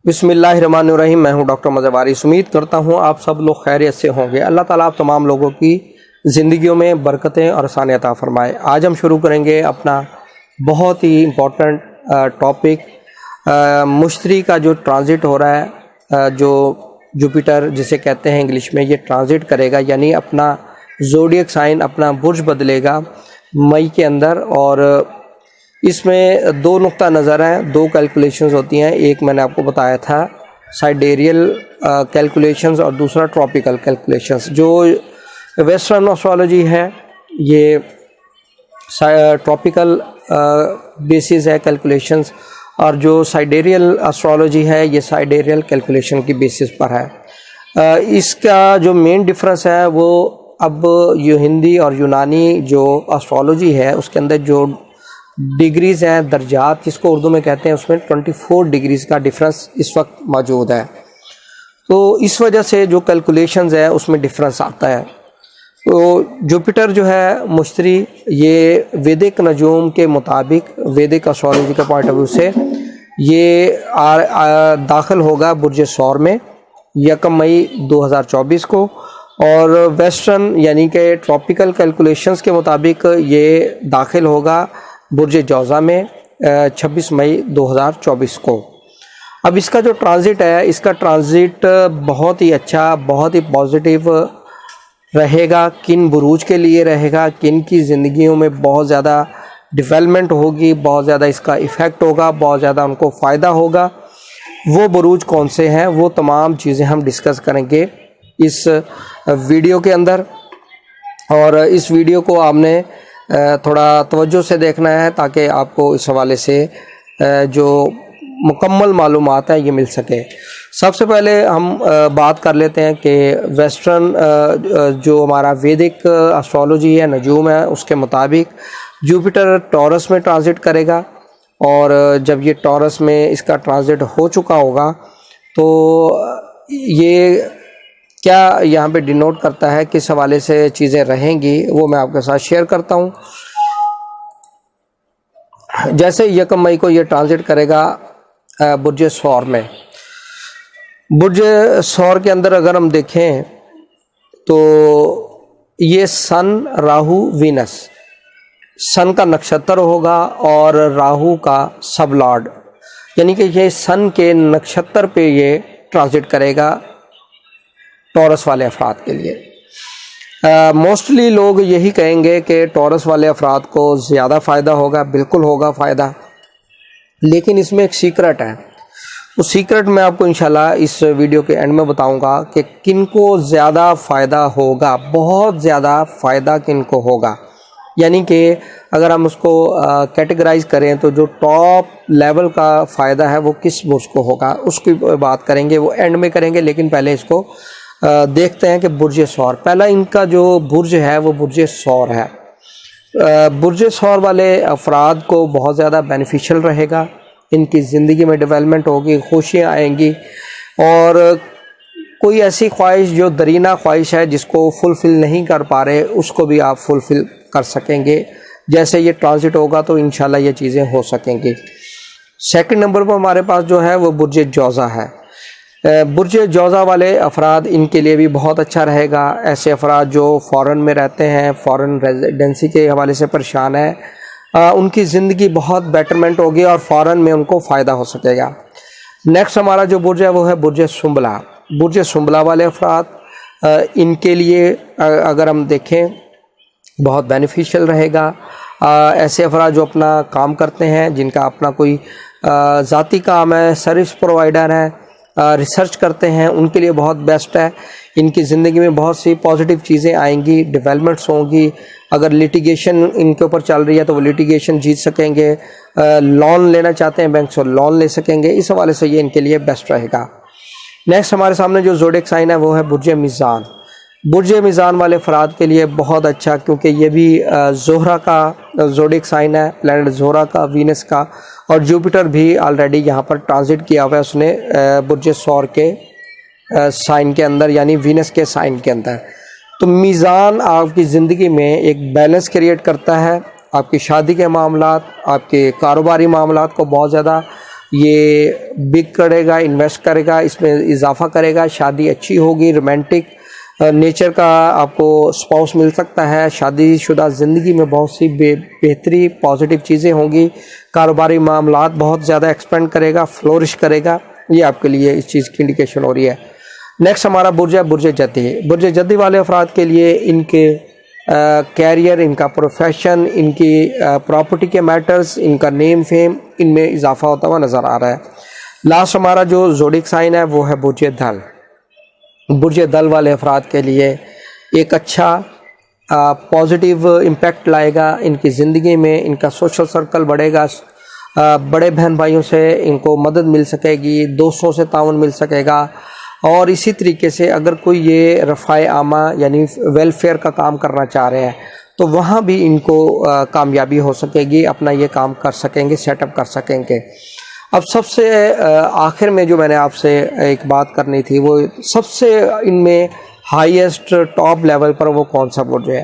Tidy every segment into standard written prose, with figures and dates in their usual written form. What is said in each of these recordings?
بسم اللہ الرحمن الرحیم۔ میں ہوں ڈاکٹر مظہر وارث۔ امید کرتا ہوں آپ سب لوگ خیریت سے ہوں گے۔ اللہ تعالیٰ آپ تمام لوگوں کی زندگیوں میں برکتیں اور آسانیاں عطا فرمائے۔ آج ہم شروع کریں گے اپنا بہت ہی امپورٹنٹ ٹاپک، مشتری کا جو ٹرانزٹ ہو رہا ہے، جو جوپیٹر جسے کہتے ہیں انگلش میں، یہ ٹرانزٹ کرے گا، یعنی اپنا زوڈیک سائن، اپنا برج بدلے گا مئی کے اندر۔ اور اس میں دو نقطہ نظر ہیں، دو کیلکولیشنز ہوتی ہیں۔ ایک میں نے آپ کو بتایا تھا سائیڈیریل کیلکولیشنز اور دوسرا ٹراپیکل کیلکولیشنز۔ جو ویسٹرن ایسٹرالوجی ہے یہ ٹراپیکل بیسز ہے کیلکولیشنز، اور جو سائیڈیریل ایسٹرالوجی ہے یہ سائیڈیریل کیلکولیشن کی بیسس پر ہے۔ اس کا جو مین ڈفرنس ہے وہ اب ہندی اور یونانی جو ایسٹرالوجی ہے اس کے اندر جو ڈگریز ہیں، درجات جس کو اردو میں کہتے ہیں، اس میں 24 ڈگریز کا ڈفرنس اس وقت موجود ہے۔ تو اس وجہ سے جو کیلکولیشنز ہے اس میں ڈفرنس آتا ہے۔ تو جوپیٹر جو ہے مشتری، یہ ویدک نجوم کے مطابق، ویدک ایسٹرالوجی کے پوائنٹ آف ویو سے یہ داخل ہوگا برج ثور میں 1 مئی 2024 کو، اور ویسٹرن یعنی کہ ٹراپیکل کیلکولیشنز کے مطابق یہ داخل ہوگا برج جوزا میں 26 مئی 2024 کو۔ اب اس کا جو ٹرانزٹ ہے، اس کا ٹرانزٹ بہت ہی اچھا، بہت ہی پازیٹیو رہے گا۔ کن بروج کے لیے رہے گا، کن کی زندگیوں میں بہت زیادہ ڈیولپمنٹ ہوگی، بہت زیادہ اس کا ایفیکٹ ہوگا، بہت زیادہ ان کو فائدہ ہوگا، وہ بروج کون سے ہیں، وہ تمام چیزیں ہم ڈسکس کریں گے اس ویڈیو کے اندر۔ اور اس ویڈیو کو آپ نے تھوڑا توجہ سے دیکھنا ہے تاکہ آپ کو اس حوالے سے جو مکمل معلومات ہیں یہ مل سکے۔ سب سے پہلے ہم بات کر لیتے ہیں کہ ویسٹرن جو ہمارا ویدک ایسٹرالوجی ہے، نجوم ہے، اس کے مطابق جوپیٹر ٹورس میں ٹرانزٹ کرے گا، اور جب یہ ٹورس میں اس کا ٹرانزٹ ہو چکا ہوگا تو یہ کیا یہاں پہ ڈینوٹ کرتا ہے، کس حوالے سے چیزیں رہیں گی، وہ میں آپ کے ساتھ شیئر کرتا ہوں۔ جیسے 1 مئی کو یہ ٹرانزٹ کرے گا برج ثور میں، برج ثور کے اندر اگر ہم دیکھیں تو یہ سن، راہو، وینس، سن کا نکشتر ہوگا اور راہو کا سب لارڈ، یعنی کہ یہ سن کے نکشتر پہ یہ ٹرانزٹ کرے گا ٹورس والے افراد کے لیے۔ موسٹلی لوگ یہی کہیں گے کہ ٹورس والے افراد کو زیادہ فائدہ ہوگا، بالکل ہوگا فائدہ، لیکن اس میں ایک سیکرٹ ہے۔ اس سیکرٹ میں آپ کو انشاءاللہ اس ویڈیو کے اینڈ میں بتاؤں گا کہ کن کو زیادہ فائدہ ہوگا، بہت زیادہ فائدہ کن کو ہوگا۔ یعنی کہ اگر ہم اس کو کیٹیگرائز کریں تو جو ٹاپ لیول کا فائدہ ہے وہ کس برج کو ہوگا، اس کی بات کریں گے، وہ اینڈ میں کریں گے، لیکن پہلے اس کو دیکھتے ہیں کہ برج ثور، پہلا ان کا جو برج ہے وہ برج ثور ہے۔ برج ثور والے افراد کو بہت زیادہ بینیفیشل رہے گا، ان کی زندگی میں ڈیولپمنٹ ہوگی، خوشیاں آئیں گی، اور کوئی ایسی خواہش جو درینہ خواہش ہے جس کو فلفل نہیں کر پا رہے، اس کو بھی آپ فلفل کر سکیں گے۔ جیسے یہ ٹرانزٹ ہوگا تو انشاءاللہ یہ چیزیں ہو سکیں گی۔ سیکنڈ نمبر پر ہمارے پاس جو ہے وہ برج جوزا ہے۔ برج جوزا والے افراد، ان کے لیے بھی بہت اچھا رہے گا۔ ایسے افراد جو فارن میں رہتے ہیں، فارن ریزیڈنسی کے حوالے سے پریشان ہیں، ان کی زندگی بہت بیٹرمنٹ ہوگی اور فارن میں ان کو فائدہ ہو سکے گا۔ نیکسٹ ہمارا جو برج ہے وہ ہے برج سنبلا۔ برج سنبلا والے افراد، ان کے لیے اگر ہم دیکھیں بہت بینیفیشل رہے گا۔ ایسے افراد جو اپنا کام کرتے ہیں، جن کا اپنا کوئی ذاتی کام ہے، سروس پرووائڈر ہیں، ریسرچ کرتے ہیں، ان کے لیے بہت بیسٹ ہے۔ ان کی زندگی میں بہت سی پازیٹیو چیزیں آئیں گی، ڈیولپمنٹس ہوں گی۔ اگر لٹیگیشن ان کے اوپر چل رہی ہے تو وہ لٹیگیشن جیت سکیں گے، لون لینا چاہتے ہیں بینک سے لون لے سکیں گے، اس حوالے سے یہ ان کے لیے بیسٹ رہے گا۔ نیکسٹ ہمارے سامنے جو زوڈیک سائن ہے وہ ہے برج میزان۔ برج میزان والے افراد کے لیے بہت اچھا، کیونکہ یہ بھی زہرہ کا زوڈیک سائن ہے، پلانٹ زہرہ کا، وینس کا، اور جوپیٹر بھی آلریڈی یہاں پر ٹرانزٹ کیا ہوا ہے اس نے برج ثور کے سائن کے اندر، یعنی وینس کے سائن کے اندر۔ تو میزان آپ کی زندگی میں ایک بیلنس کریٹ کرتا ہے، آپ کی شادی کے معاملات، آپ کے کاروباری معاملات کو بہت زیادہ یہ بگ کرے گا, انویسٹ کرے گا, اس میں اضافہ کرے گا, شادی اچھی ہوگی, رومانٹک نیچر کا آپ کو اسپاؤس مل سکتا ہے, شادی شدہ زندگی میں بہت سی بہتری پازیٹیو چیزیں ہوں گی, کاروباری معاملات بہت زیادہ ایکسپینڈ کرے گا, فلورش کرے گا. یہ آپ کے لیے اس چیز کی انڈیکیشن ہو رہی ہے. نیکسٹ ہمارا برج ہے برج جدی. برج جدی والے افراد کے لیے ان کے کیریئر, ان کا پروفیشن, ان کی پراپرٹی کے میٹرز, ان کا نیم فیم, ان میں اضافہ ہوتا ہوا نظر آ رہا ہے. لاسٹ ہمارا جو زوڈک سائن ہے وہ ہے برج دھل. برج دل والے افراد کے لیے ایک اچھا پازیٹیو امپیکٹ لائے گا ان کی زندگی میں. ان کا سوشل سرکل بڑھے گا, بڑے بہن بھائیوں سے ان کو مدد مل سکے گی, دوستوں سے تعاون مل سکے گا. اور اسی طریقے سے اگر کوئی یہ رفع عامہ یعنی ویلفیئر کا کام کرنا چاہ رہے ہیں تو وہاں بھی ان کو کامیابی ہو سکے گی, اپنا یہ کام کر سکیں گے, سیٹ اپ کر سکیں گے. اب سب سے آخر میں جو میں نے آپ سے ایک بات کرنی تھی, وہ سب سے ان میں ہائیسٹ ٹاپ لیول پر وہ کون سا برج ہے.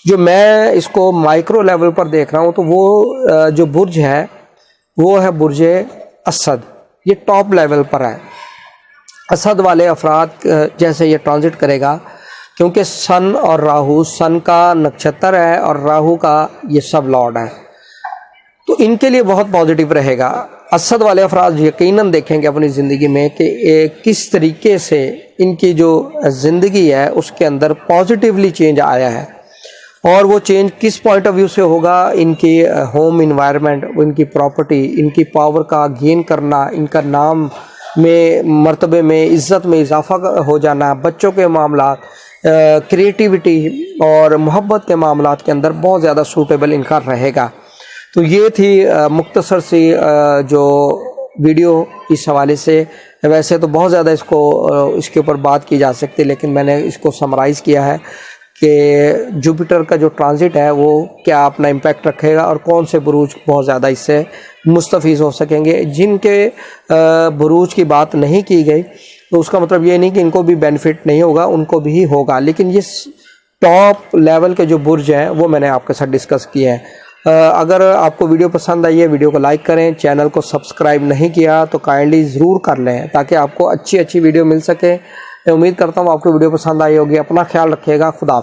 جو میں اس کو مائکرو لیول پر دیکھ رہا ہوں تو وہ جو برج ہے وہ ہے برج اسد. یہ ٹاپ لیول پر ہے. اسد والے افراد جیسے یہ ٹرانزٹ کرے گا, کیونکہ سن اور راہو, سن کا نکشتر ہے اور راہو کا یہ سب لارڈ ہے, تو ان کے لیے بہت پازیٹیو رہے گا. اسد والے افراد یقیناً دیکھیں گے اپنی زندگی میں کہ کس طریقے سے ان کی جو زندگی ہے اس کے اندر پازیٹیولی چینج آیا ہے, اور وہ چینج کس پوائنٹ آف ویو سے ہوگا. ان کی ہوم انوائرمنٹ, ان کی پراپرٹی, ان کی پاور کا گین کرنا, ان کا نام میں, مرتبے میں, عزت میں اضافہ ہو جانا, بچوں کے معاملات, کریٹیوٹی اور محبت کے معاملات کے اندر بہت زیادہ سوٹیبل ان کا رہے گا. تو یہ تھی مختصر سی جو ویڈیو اس حوالے سے. ویسے تو بہت زیادہ اس کے اوپر بات کی جا سکتی, لیکن میں نے اس کو سمرائز کیا ہے کہ جوپیٹر کا جو ٹرانزٹ ہے وہ کیا اپنا امپیکٹ رکھے گا اور کون سے بروج بہت زیادہ اس سے مستفیض ہو سکیں گے. جن کے بروج کی بات نہیں کی گئی تو اس کا مطلب یہ نہیں کہ ان کو بھی بینیفٹ نہیں ہوگا, ان کو بھی ہوگا, لیکن یہ ٹاپ لیول کے جو برج ہیں وہ میں نے آپ کے ساتھ ڈسکس کیے ہیں. اگر آپ کو ویڈیو پسند آئی ہے, ویڈیو کو لائک کریں, چینل کو سبسکرائب نہیں کیا تو کائنڈلی ضرور کر لیں تاکہ آپ کو اچھی ویڈیو مل سکے. میں امید کرتا ہوں آپ کو ویڈیو پسند آئی ہوگی. اپنا خیال رکھیے گا. خدا حافظ.